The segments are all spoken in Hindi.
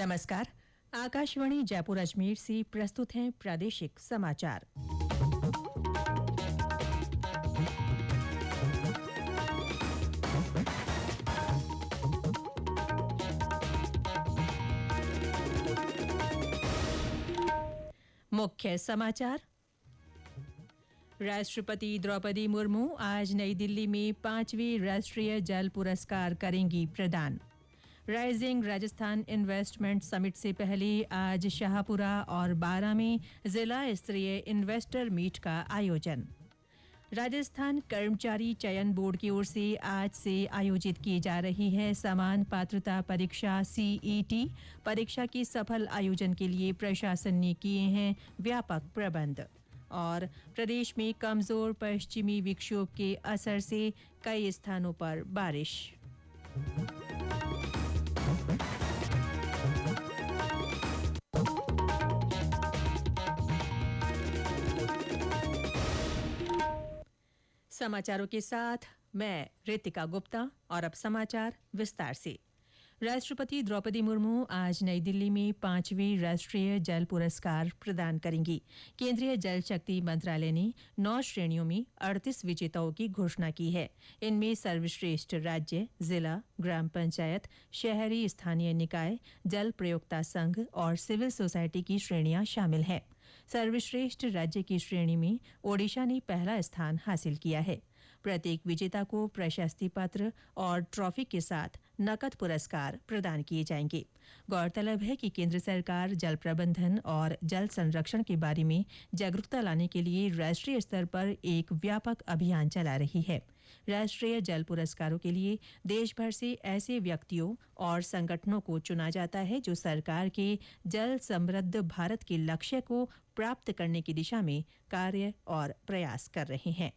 नमस्कार। आकाशवाणी जयपुर अजमेर से प्रस्तुत हैं प्रादेशिक समाचार। मुख्य समाचार। राष्ट्रपति द्रौपदी मुर्मू आज नई दिल्ली में 5वें राष्ट्रीय जल पुरस्कार करेंगी प्रदान। राइजिंग राजस्थान इन्वेस्टमेंट समिट से पहले आज शाहपुरा और बारां में जिला स्तरीय इन्वेस्टर मीट का आयोजन। राजस्थान कर्मचारी चयन बोर्ड की ओर से आज से आयोजित की जा रही है समान पात्रता परीक्षा सीईटी। परीक्षा के सफल आयोजन के लिए प्रशासन ने किए हैं व्यापक प्रबंध। और प्रदेश में कमजोर पश्चिमी विक्षोभ के असर से कई स्थानों पर बारिश। समाचारों के साथ मैं रितिका गुप्ता। और अब समाचार विस्तार से। राष्ट्रपति द्रौपदी मुर्मू आज नई दिल्ली में 5वें राष्ट्रीय जल पुरस्कार प्रदान करेंगी। केंद्रीय जल शक्ति मंत्रालय ने 9 श्रेणियों में 38 विजेताओं की घोषणा की है। इनमें सर्वश्रेष्ठ राज्य, जिला, ग्राम पंचायत, शहरी स्थानीय निकाय, जल प्रयोक्ता संघ और सिविल सोसाइटी की श्रेणियां शामिल हैं। सर्वश्रेष्ठ राज्य की श्रेणी में ओडिशा ने पहला स्थान हासिल किया है। प्रत्येक विजेता को प्रशस्ति पत्र और ट्रॉफी के साथ नकद पुरस्कार प्रदान किए जाएंगे। गौरतलब है कि केंद्र सरकार जल प्रबंधन और जल संरक्षण के बारे में जागरूकता लाने के लिए राष्ट्रीय स्तर पर एक व्यापक अभियान चला रही है। राष्ट्रीय जल पुरस्कारों के लिए देश भर से ऐसे व्यक्तियों और संगठनों को चुना जाता है जो सरकार के जल समृद्ध भारत के लक्ष्य को प्राप्त करने की दिशा में कार्य और प्रयास कर रहे हैं।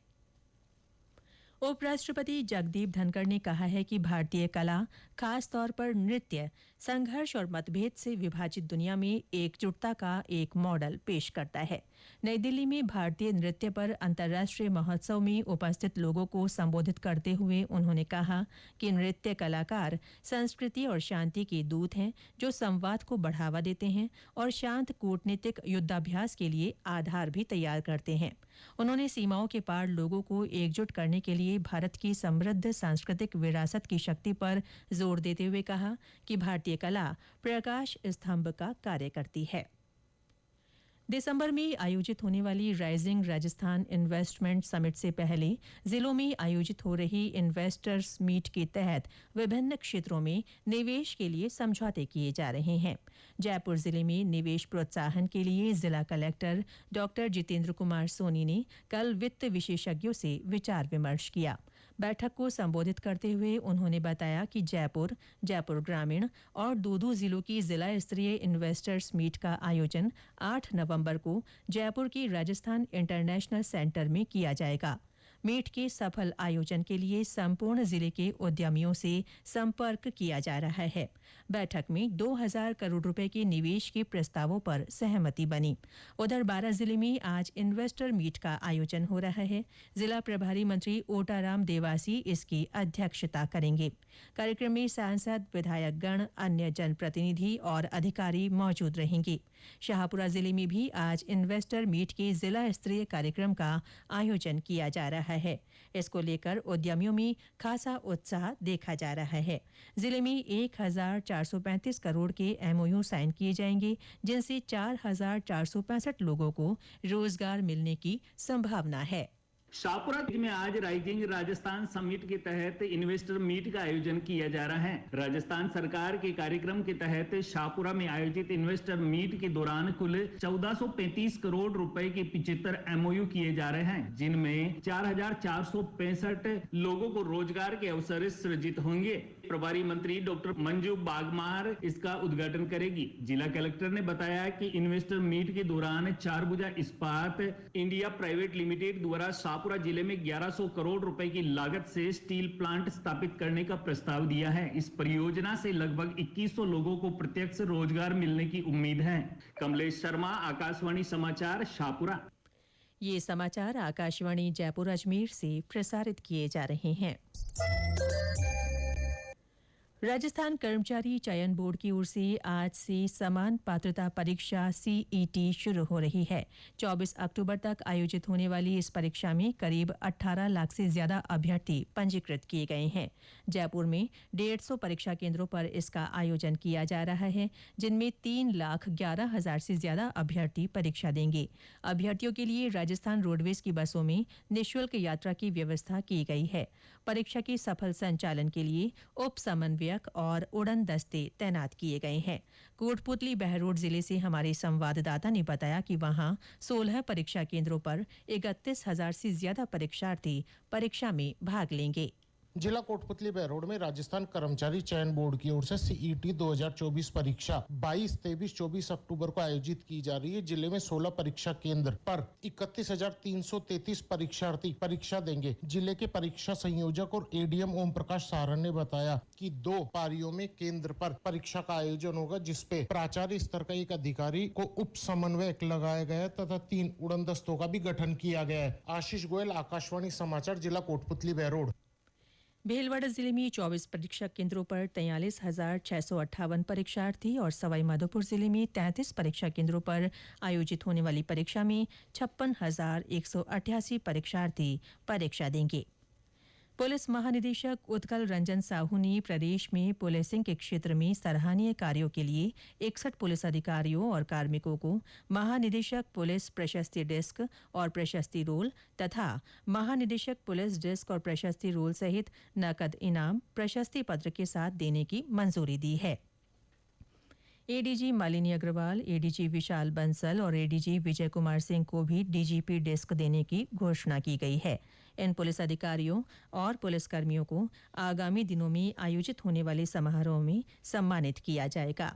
उपराष्ट्रपति जगदीप धनखड़ ने कहा है कि भारतीय कला, खास तौर पर नृत्य, संघर्ष और मतभेद से विभाजित दुनिया में एकजुटता का एक मॉडल पेश करता है। नई दिल्ली में भारतीय नृत्य पर अंतर्राष्ट्रीय महोत्सव में उपस्थित लोगों को संबोधित करते हुए उन्होंने कहा कि नृत्य कलाकार संस्कृति और शांति के दूत हैं जो संवाद को बढ़ावा देते हैं और शांत कूटनीतिक युद्धाभ्यास के लिए आधार भी तैयार करते हैं। उन्होंने सीमाओं के पार लोगों को एकजुट करने के लिए भारत की समृद्ध सांस्कृतिक विरासत की शक्ति पर जोर देते हुए कहा कि भारतीय कला प्रकाश स्तंभ का कार्य करती है। दिसंबर में आयोजित होने वाली राइजिंग राजस्थान इन्वेस्टमेंट समिट से पहले जिलों में आयोजित हो रही इन्वेस्टर्स मीट के तहत विभिन्न क्षेत्रों में निवेश के लिए समझौते किए जा रहे हैं। जयपुर जिले में निवेश प्रोत्साहन के लिए जिला कलेक्टर डॉक्टर जितेंद्र कुमार सोनी ने कल वित्त विशेषज्ञों से विचार विमर्श किया। बैठक को संबोधित करते हुए उन्होंने बताया कि जयपुर, जयपुर ग्रामीण और दूदू जिलों की जिला स्तरीय इन्वेस्टर्स मीट का आयोजन 8 नवंबर को जयपुर के राजस्थान इंटरनेशनल सेंटर में किया जाएगा। मीट के सफल आयोजन के लिए संपूर्ण जिले के उद्यमियों से संपर्क किया जा रहा है। बैठक में 2000 करोड़ रुपए के निवेश के प्रस्तावों पर सहमति बनी। उधर बारां जिले में आज इन्वेस्टर मीट का आयोजन हो रहा है। जिला प्रभारी मंत्री ओटाराम देवासी इसकी अध्यक्षता करेंगे। कार्यक्रम में सांसद, विधायकगण, अन्य जनप्रतिनिधि और अधिकारी मौजूद रहेंगे। शाहपुरा जिले में भी आज इन्वेस्टर मीट के जिला स्तरीय कार्यक्रम का आयोजन किया जा रहा है। इसको लेकर उद्यमियों में खासा उत्साह देखा जा रहा है। जिले में 1435 करोड़ के एमओयू साइन किए जाएंगे, जिनसे 4465 लोगों को रोजगार मिलने की संभावना है। शाहपुरा में आज राइजिंग राजस्थान समिट के तहत इन्वेस्टर मीट का आयोजन किया जा रहा है। राजस्थान सरकार के कार्यक्रम के तहत शाहपुरा में आयोजित इन्वेस्टर मीट के दौरान कुल 1435 करोड़ रुपए के 75 एमओयू किए जा रहे हैं, जिनमें 4465 लोगों को रोजगार के अवसर सृजित होंगे। प्रभारी मंत्री डॉक्टर मंजू बागमार इसका उद्घाटन करेगी। जिला कलेक्टर ने बताया कि इन्वेस्टर मीट के दौरान चारभुजा इस्पात इंडिया प्राइवेट लिमिटेड द्वारा शाहपुरा जिले में 1100 करोड़ रुपए की लागत से स्टील प्लांट स्थापित करने का प्रस्ताव दिया है। इस परियोजना से लगभग 2100 लोगों को प्रत्यक्ष रोजगार मिलने की उम्मीद है। कमलेश शर्मा, आकाशवाणी समाचार, शाहपुरा। ये समाचार आकाशवाणी जयपुर अजमेर से प्रसारित किए जा रहे हैं। राजस्थान कर्मचारी चयन बोर्ड की ओर से आज से समान पात्रता परीक्षा सीईटी शुरू हो रही है। 24 अक्टूबर तक आयोजित होने वाली इस परीक्षा में करीब 18 लाख से ज्यादा अभ्यर्थी पंजीकृत किए गए हैं। जयपुर में 150 परीक्षा केंद्रों पर इसका आयोजन किया जा रहा है, जिनमें 3,11,000 से ज्यादा अभ्यर्थी परीक्षा देंगे। अभ्यर्थियों के लिए राजस्थान रोडवेज की बसों में निःशुल्क यात्रा की व्यवस्था की गई है। परीक्षा के सफल संचालन के लिए उप समन्वयक और उड़न दस्ते तैनात किए गए हैं। कोटपुतली बहरोड जिले से हमारे संवाददाता ने बताया कि वहां 16 परीक्षा केंद्रों पर 31,000 से ज्यादा परीक्षार्थी परीक्षा में भाग लेंगे। जिला कोटपुतली बहरोड में राजस्थान कर्मचारी चयन बोर्ड की ओर से सीईटी 2024 परीक्षा 22, 23, 24 अक्टूबर को आयोजित की जा रही है। जिले में 16 परीक्षा केंद्र पर 31,333 परीक्षार्थी परीक्षा देंगे। जिले के परीक्षा संयोजक और एडीएम ओम प्रकाश सारण ने बताया कि 2 पारियों में केंद्र पर परीक्षा का आयोजन होगा, जिसपे प्राचार्य स्तर का एक अधिकारी को उप समन्वयक लगाया गया तथा 3 उड़न दस्तों का भी गठन किया गया है। आशीष गोयल, आकाशवाणी समाचार, जिला कोटपुतली बहरोड। भीलवाड़ा जिले में 24 परीक्षा केंद्रों पर 43,658 परीक्षार्थी और सवाईमाधोपुर जिले में 33 परीक्षा केंद्रों पर आयोजित होने वाली परीक्षा में 56,188 परीक्षार्थी परीक्षा देंगे। पुलिस महानिदेशक उत्कल रंजन साहू ने प्रदेश में पुलिसिंग के क्षेत्र में सराहनीय कार्यों के लिए 61 पुलिस अधिकारियों और कार्मिकों को महानिदेशक पुलिस प्रशस्ति डिस्क और प्रशस्ति रोल तथा महानिदेशक पुलिस डिस्क और प्रशस्ति रोल सहित नकद इनाम प्रशस्ति पत्र के साथ देने की मंजूरी दी है। एडीजी मालिनी अग्रवाल, एडीजी विशाल बंसल और एडीजी विजय कुमार सिंह को भी डीजीपी डिस्क देने की घोषणा की गई है। इन पुलिस अधिकारियों और पुलिसकर्मियों को आगामी दिनों में आयोजित होने वाले समारोह में सम्मानित किया जाएगा।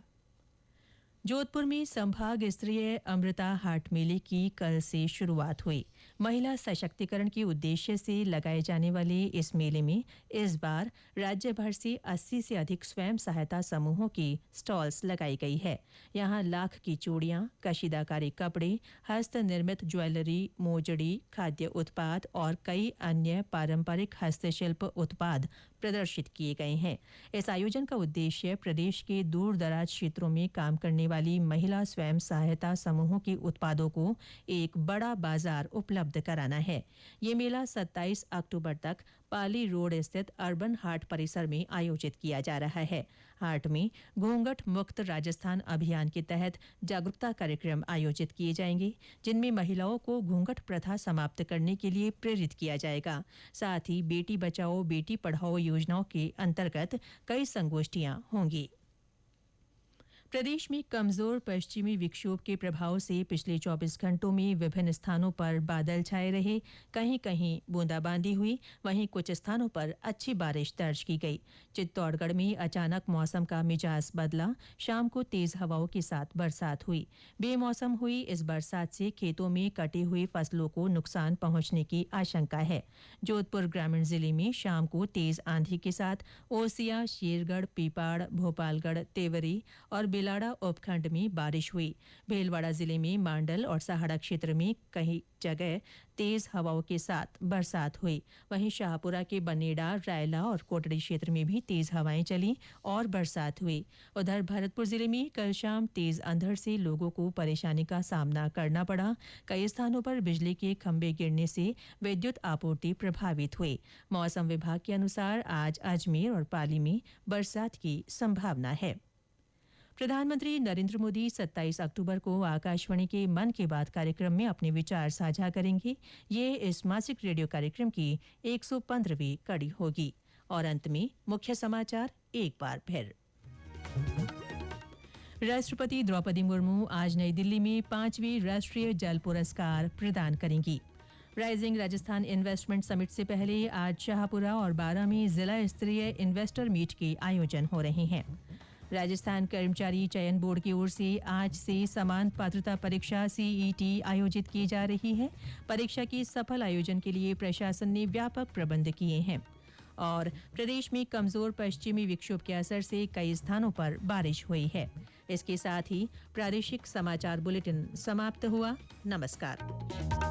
जोधपुर में संभाग स्तरीय अमृता हाट मेले की कल से शुरुआत हुई। महिला सशक्तिकरण के उद्देश्य से लगाए जाने वाले इस मेले में इस बार राज्य भर से 80 से अधिक स्वयं सहायता समूहों की स्टॉल्स लगाई गई है। यहाँ लाख की चूड़ियां, कशीदाकारी कपड़े, हस्त निर्मित ज्वेलरी, मोजड़ी, खाद्य उत्पाद और कई अन्य पारंपरिक हस्तशिल्प उत्पाद प्रदर्शित किए गए हैं। इस आयोजन का उद्देश्य प्रदेश के दूर दराज क्षेत्रों में काम करने वाली महिला स्वयं सहायता समूहों के उत्पादों को एक बड़ा बाजार उपलब्ध कराना है। ये मेला 27 अक्टूबर तक पाली रोड स्थित अर्बन हाट परिसर में आयोजित किया जा रहा है। हाट में घूंघट मुक्त राजस्थान अभियान के तहत जागरूकता कार्यक्रम आयोजित किए जाएंगे, जिनमें महिलाओं को घूंघट प्रथा समाप्त करने के लिए प्रेरित किया जाएगा। साथ ही बेटी बचाओ बेटी पढ़ाओ योजनाओं के अंतर्गत कई संगोष्ठियां होंगी। प्रदेश में कमजोर पश्चिमी विक्षोभ के प्रभाव से पिछले 24 घंटों में विभिन्न स्थानों पर बादल छाए रहे। कहीं कहीं बूंदाबांदी हुई, वहीं कुछ स्थानों पर अच्छी बारिश दर्ज की गई। चित्तौड़गढ़ में अचानक मौसम का मिजाज बदला। शाम को तेज हवाओं के साथ बरसात हुई। बेमौसम हुई इस बरसात से खेतों में कटी हुई फसलों को नुकसान पहुंचने की आशंका है। जोधपुर ग्रामीण जिले में शाम को तेज आंधी के साथ ओसिया, शेरगढ़, पीपाड़, भोपालगढ़, तेवरी और बिलाड़ा उपखंड में बारिश हुई। भीलवाड़ा जिले में मांडल और सहाड़ा क्षेत्र में कई जगह तेज हवाओं के साथ बरसात हुई। वहीं शाहपुरा के बनेड़ा, रायला और कोटड़ी क्षेत्र में भी तेज हवाएं चली और बरसात हुई। उधर भरतपुर जिले में कल शाम तेज अंधड़ से लोगों को परेशानी का सामना करना पड़ा। कई स्थानों पर बिजली के खंभे गिरने से विद्युत आपूर्ति प्रभावित हुई। मौसम विभाग के अनुसार आज अजमेर और पाली में बरसात की संभावना है। प्रधानमंत्री नरेंद्र मोदी 27 अक्टूबर को आकाशवाणी के मन की बात कार्यक्रम में अपने विचार साझा करेंगे। ये इस मासिक रेडियो कार्यक्रम की 115वीं कड़ी होगी। और अंत में मुख्य समाचार एक बार फिर। राष्ट्रपति द्रौपदी मुर्मू आज नई दिल्ली में 5वें राष्ट्रीय जल पुरस्कार प्रदान करेंगी। राइजिंग राजस्थान इन्वेस्टमेंट समिट से पहले आज शाहपुरा और बारां में जिला स्तरीय इन्वेस्टर मीट के आयोजन हो रहे हैं। राजस्थान कर्मचारी चयन बोर्ड की ओर से आज से समान पात्रता परीक्षा सीईटी आयोजित की जा रही है। परीक्षा के सफल आयोजन के लिए प्रशासन ने व्यापक प्रबंध किए हैं। और प्रदेश में कमजोर पश्चिमी विक्षोभ के असर से कई स्थानों पर बारिश हुई है। इसके साथ ही प्रादेशिक समाचार बुलेटिन समाप्त हुआ। नमस्कार।